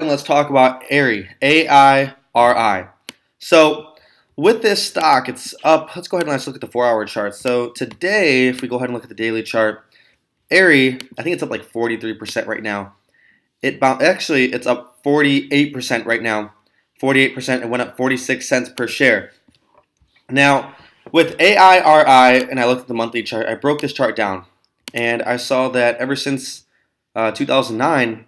Let's talk about AIRI, AIRI. So with this stock, it's up. Let's go ahead and let's look at the 4-hour chart. So today, if we go ahead and look at the daily chart, AIRI, I think it's up like 43% right now. Actually, it's up 48% right now. 48%. It went up 46 cents per share. Now, with AIRI, and I looked at the monthly chart, I broke this chart down, and I saw that ever since 2009,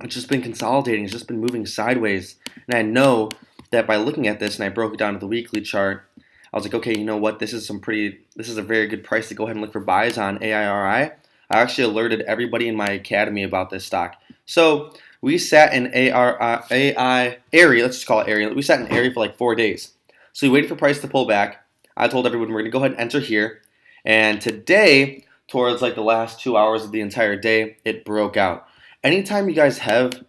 it's just been consolidating. It's just been moving sideways. And I know that by looking at this, and I broke it down to the weekly chart, I was like, okay, you know what? This is a very good price to go ahead and look for buys on AIRI. I actually alerted everybody in my academy about this stock. So we sat in AIRI, let's just call it AIRI. We sat in AIRI for like 4 days. So we waited for price to pull back. I told everyone we're going to go ahead and enter here. And today, towards like the last 2 hours of the entire day, it broke out. Anytime you guys have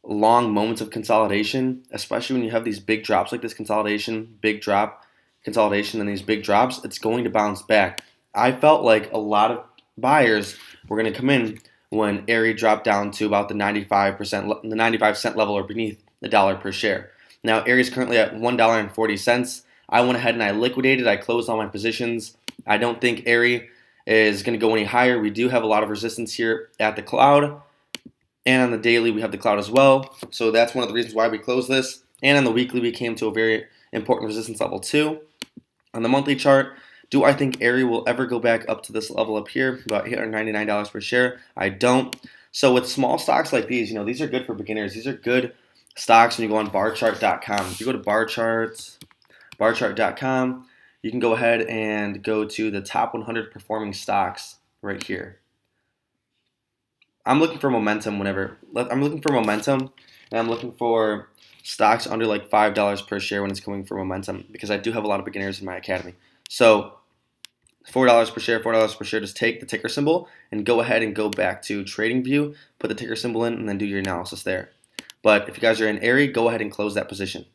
long moments of consolidation, especially when you have these big drops like this consolidation, big drop, consolidation, and these big drops, it's going to bounce back. I felt like a lot of buyers were going to come in when AIRI dropped down to about the 95 cent level or beneath the dollar per share. Now AIRI is currently at $1.40. I went ahead and I liquidated. I closed all my positions. I don't think AIRI is going to go any higher. We do have a lot of resistance here at the cloud. And on the daily, we have the cloud as well. So that's one of the reasons why we closed this. And on the weekly, we came to a very important resistance level too. On the monthly chart, do I think AIRI will ever go back up to this level up here, about $899 per share? I don't. So with small stocks like these, these are good for beginners. These are good stocks when you go on barchart.com. If you go to barchart.com, you can go ahead and go to the top 100 performing stocks right here. I'm looking for momentum and I'm looking for stocks under like $5 per share when it's coming for momentum, because I do have a lot of beginners in my academy. So $4 per share, just take the ticker symbol and go ahead and go back to TradingView, put the ticker symbol in, and then do your analysis there. But if you guys are in AIRI, go ahead and close that position.